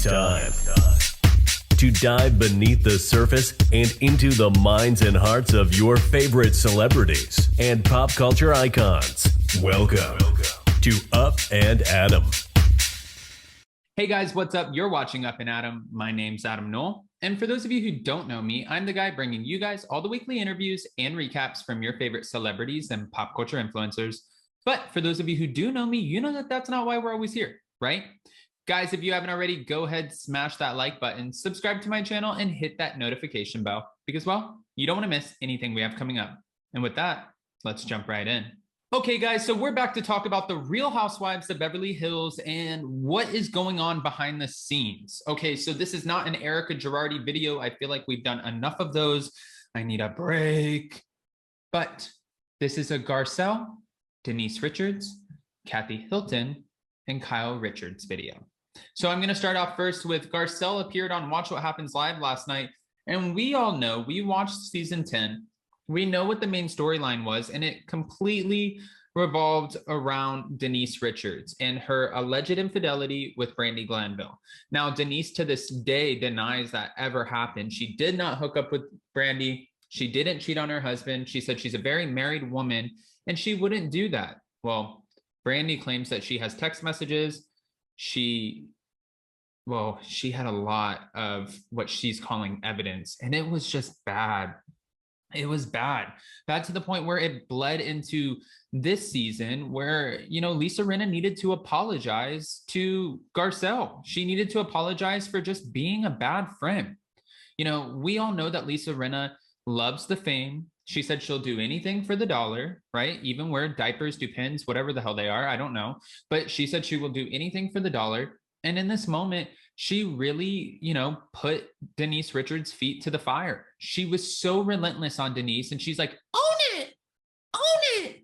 It's time to dive beneath the surface and into the minds and hearts of your favorite celebrities and pop culture icons. Welcome to Up and Adam. Hey guys, what's up? You're watching Up and Adam. My name's Adam Knoll. And for those of you who don't know me, I'm the guy bringing you guys all the weekly interviews and recaps from your favorite celebrities and pop culture influencers. But for those of you who do know me, you know that that's not why we're always here, right? Guys, if you haven't already, go ahead, smash that like button, subscribe to my channel, and hit that notification bell because, well, you don't want to miss anything we have coming up. And with that, let's jump right in. Okay, guys, so we're back to talk about the Real Housewives of Beverly Hills and what is going on behind the scenes. Okay, so this is not an Erica Girardi video. I feel like we've done enough of those. I need a break. But this is a Garcelle, Denise Richards, Kathy Hilton, and Kyle Richards video. So I'm going to start off first with Garcelle appeared on Watch What Happens Live last night. And we all know, we watched season 10. We know what the main storyline was, and it completely revolved around Denise Richards and her alleged infidelity with Brandi Glanville. Now, Denise to this day denies that ever happened. She did not hook up with Brandi. She didn't cheat on her husband. She said she's a very married woman, and she wouldn't do that. Well, Brandi claims that she has text messages. She had a lot of what she's calling evidence, and it was just bad. It was bad to the point where it bled into this season where, you know, Lisa Rinna needed to apologize to Garcelle. She needed to apologize for just being a bad friend. You know, we all know that Lisa Rinna loves the fame. She said she'll do anything for the dollar, right? Even wear diapers, do pins, whatever the hell they are. I don't know. But she said she will do anything for the dollar. And in this moment, she really, you know, put Denise Richards' feet to the fire. She was so relentless on Denise. And she's like, own it. Own it.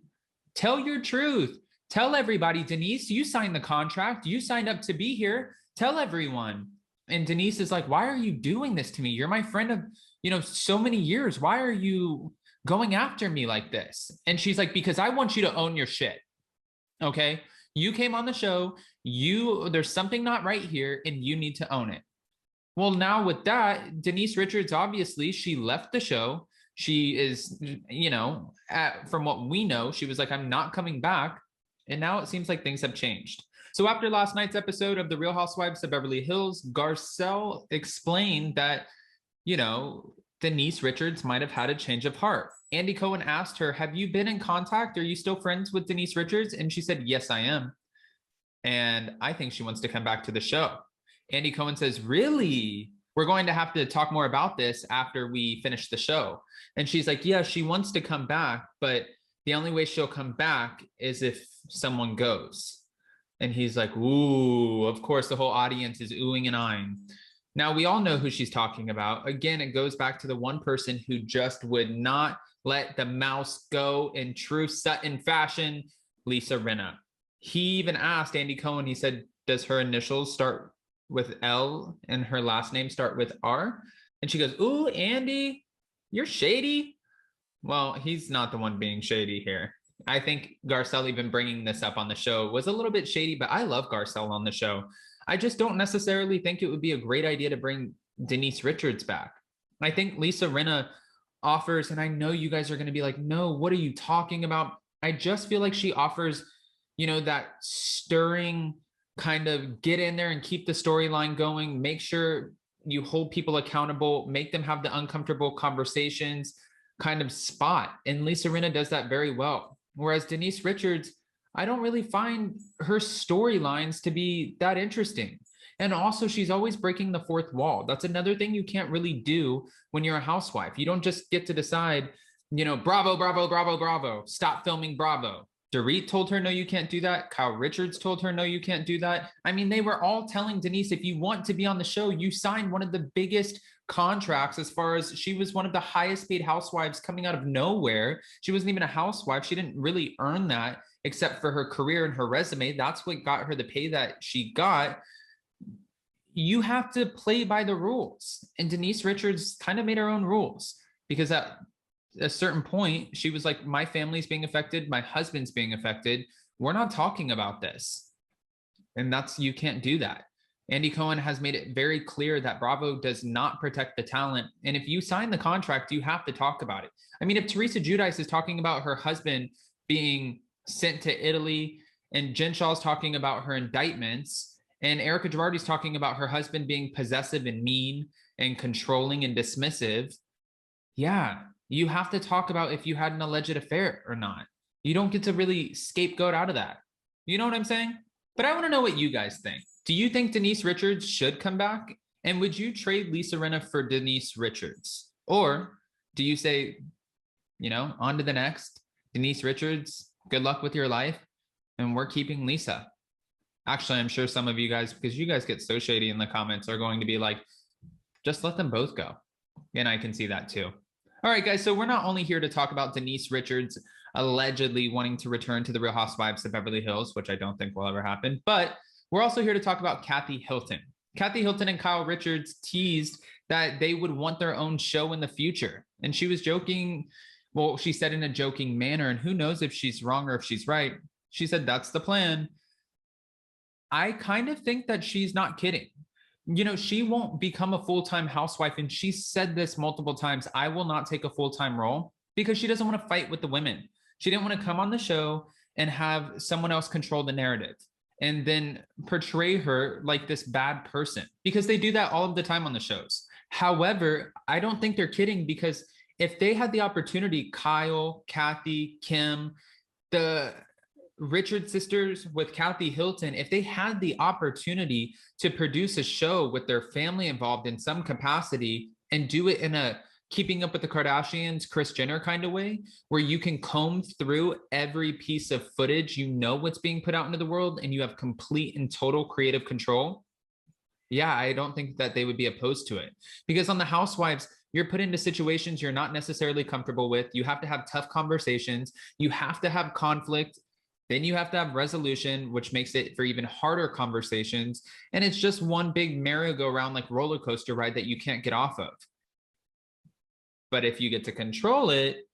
Tell your truth. Tell everybody, Denise, you signed the contract. You signed up to be here. Tell everyone. And Denise is like, why are you doing this to me? You're my friend of, you know, so many years. Why are you going after me like this? And she's like, because I want you to own your shit. Okay. You came on the show. There's something not right here and you need to own it. Well, now with that, Denise Richards, obviously she left the show. She is, you know, from what we know, she was like, I'm not coming back. And now it seems like things have changed. So after last night's episode of The Real Housewives of Beverly Hills, Garcelle explained that, you know, Denise Richards might have had a change of heart. Andy Cohen asked her, have you been in contact? Are you still friends with Denise Richards? And she said, yes, I am. And I think she wants to come back to the show. Andy Cohen says, really? We're going to have to talk more about this after we finish the show. And she's like, yeah, she wants to come back, but the only way she'll come back is if someone goes. And he's like, ooh, of course, the whole audience is oohing and eyeing. Now, we all know who she's talking about. Again, it goes back to the one person who just would not let the mouse go in true Sutton fashion, Lisa Rinna. He even asked Andy Cohen, he said, does her initials start with L and her last name start with R? And she goes, ooh, Andy, you're shady. Well, he's not the one being shady here. I think Garcelle even bringing this up on the show was a little bit shady, but I love Garcelle on the show. I just don't necessarily think it would be a great idea to bring Denise Richards back. I think Lisa Rinna offers, and I know you guys are going to be like, no, what are you talking about? I just feel like she offers, you know, that stirring kind of get in there and keep the storyline going, make sure you hold people accountable, make them have the uncomfortable conversations kind of spot. And Lisa Rinna does that very well. Whereas Denise Richards, I don't really find her storylines to be that interesting. And also, she's always breaking the fourth wall. That's another thing you can't really do when you're a housewife. You don't just get to decide, you know, bravo, bravo, bravo, bravo, stop filming Bravo. Dorit told her, no, you can't do that. Kyle Richards told her, no, you can't do that. I mean, they were all telling Denise, if you want to be on the show, you signed one of the biggest contracts as far as she was one of the highest paid housewives coming out of nowhere. She wasn't even a housewife. She didn't really earn that except for her career and her resume. That's what got her the pay that she got. You have to play by the rules. And Denise Richards kind of made her own rules because at a certain point, she was like, my family's being affected. My husband's being affected. We're not talking about this. And you can't do that. Andy Cohen has made it very clear that Bravo does not protect the talent. And if you sign the contract, you have to talk about it. I mean, if Teresa Giudice is talking about her husband being sent to Italy, and Jen Shah's talking about her indictments, and Erica Girardi's talking about her husband being possessive and mean and controlling and dismissive, yeah, you have to talk about if you had an alleged affair or not. You don't get to really scapegoat out of that. You know what I'm saying? But I want to know what you guys think. Do you think Denise Richards should come back? And would you trade Lisa Rinna for Denise Richards? Or do you say, on to the next? Denise Richards, good luck with your life. And we're keeping Lisa. Actually, I'm sure some of you guys, because you guys get so shady in the comments, are going to be like, just let them both go. And I can see that too. All right, guys. So we're not only here to talk about Denise Richards allegedly wanting to return to the Real Housewives of Beverly Hills, which I don't think will ever happen, but we're also here to talk about Kathy Hilton. Kathy Hilton and Kyle Richards teased that they would want their own show in the future. And she was joking. Well, she said in a joking manner, and who knows if she's wrong or if she's right. She said, that's the plan. I kind of think that she's not kidding. She won't become a full-time housewife. And she said this multiple times. I will not take a full-time role because she doesn't want to fight with the women. She didn't want to come on the show and have someone else control the narrative and then portray her like this bad person, because they do that all of the time on the shows. However, I don't think they're kidding, because if they had the opportunity, Kyle, Kathy, Kim, the Richard sisters with Kathy Hilton, if they had the opportunity to produce a show with their family involved in some capacity and do it in a Keeping Up with the Kardashians, Kris Jenner kind of way, where you can comb through every piece of footage, what's being put out into the world, and you have complete and total creative control. Yeah, I don't think that they would be opposed to it, because on the Housewives, you're put into situations you're not necessarily comfortable with. You have to have tough conversations. You have to have conflict. Then you have to have resolution, which makes it for even harder conversations. And it's just one big merry-go-round, like roller coaster ride that you can't get off of. But if you get to control it,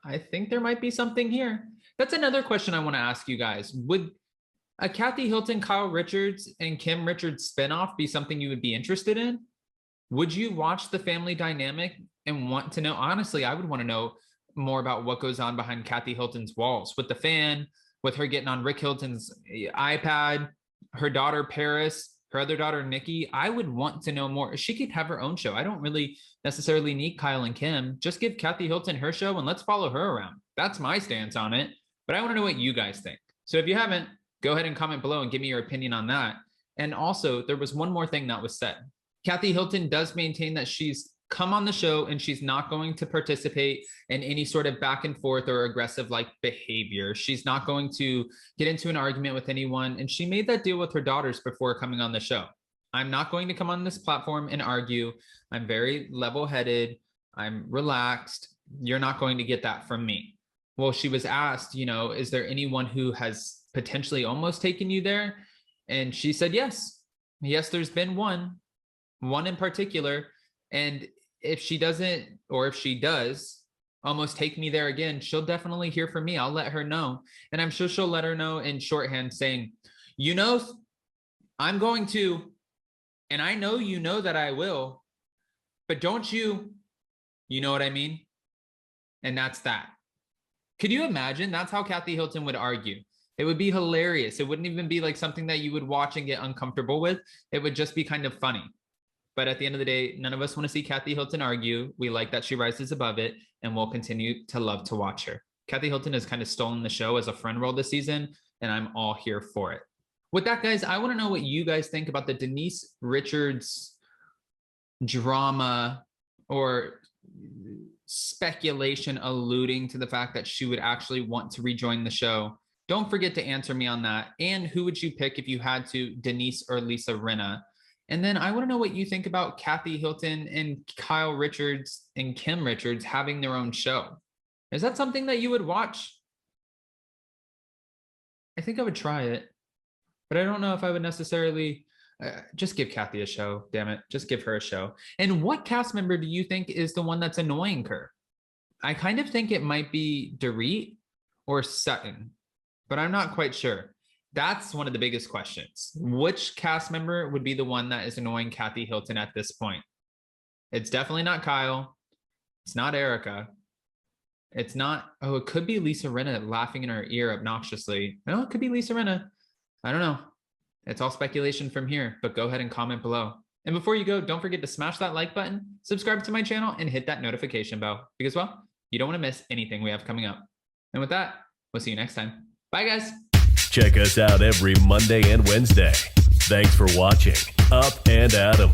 I think there might be something here. That's another question I want to ask you guys. Would a Kathy Hilton, Kyle Richards, and Kim Richards spinoff be something you would be interested in? Would you watch the family dynamic and want to know? Honestly, I would want to know more about what goes on behind Kathy Hilton's walls with the fan, with her getting on Rick Hilton's iPad, her daughter Paris, her other daughter Nikki. I would want to know more. She could have her own show. I don't really necessarily need Kyle and Kim. Just give Kathy Hilton her show and let's follow her around. That's my stance on it. But I want to know what you guys think. So if you haven't, go ahead and comment below and give me your opinion on that. And also, there was one more thing that was said. Kathy Hilton does maintain that she's come on the show and she's not going to participate in any sort of back and forth or aggressive like behavior. She's not going to get into an argument with anyone. And she made that deal with her daughters before coming on the show. I'm not going to come on this platform and argue. I'm very level-headed. I'm relaxed. You're not going to get that from me. Well, she was asked, is there anyone who has potentially almost taken you there? And she said, yes. Yes, there's been one in particular. And if she doesn't, or if she does almost take me there again, she'll definitely hear from me. I'll let her know. And I'm sure she'll let her know in shorthand saying, I'm going to, and I know that I will, but don't you know what I mean? And that's that. Could you imagine? That's how Kathy Hilton would argue. It would be hilarious. It wouldn't even be like something that you would watch and get uncomfortable with. It would just be kind of funny. But at the end of the day, none of us want to see Kathy Hilton argue. We like that she rises above it, and we'll continue to love to watch her. Kathy Hilton has kind of stolen the show as a friend role this season, and I'm all here for it. With that, guys, I want to know what you guys think about the Denise Richards drama or speculation alluding to the fact that she would actually want to rejoin the show. Don't forget to answer me on that. And who would you pick if you had to, Denise or Lisa Rinna? And then I want to know what you think about Kathy Hilton and Kyle Richards and Kim Richards having their own show. Is that something that you would watch? I think I would try it, but I don't know if I would necessarily just give Kathy a show. Damn it. Just give her a show. And what cast member do you think is the one that's annoying her? I kind of think it might be Dorit or Sutton, but I'm not quite sure. That's one of the biggest questions. Which cast member would be the one that is annoying Kathy Hilton at this point? It's definitely not Kyle. It's not Erica. It's not, oh, it could be Lisa Rinna laughing in her ear obnoxiously. No, it could be Lisa Rinna. I don't know. It's all speculation from here, but go ahead and comment below. And before you go, don't forget to smash that like button, subscribe to my channel, and hit that notification bell because, well, you don't want to miss anything we have coming up. And with that, we'll see you next time. Bye, guys. Check us out every Monday and Wednesday. Thanks for watching Up and Adam.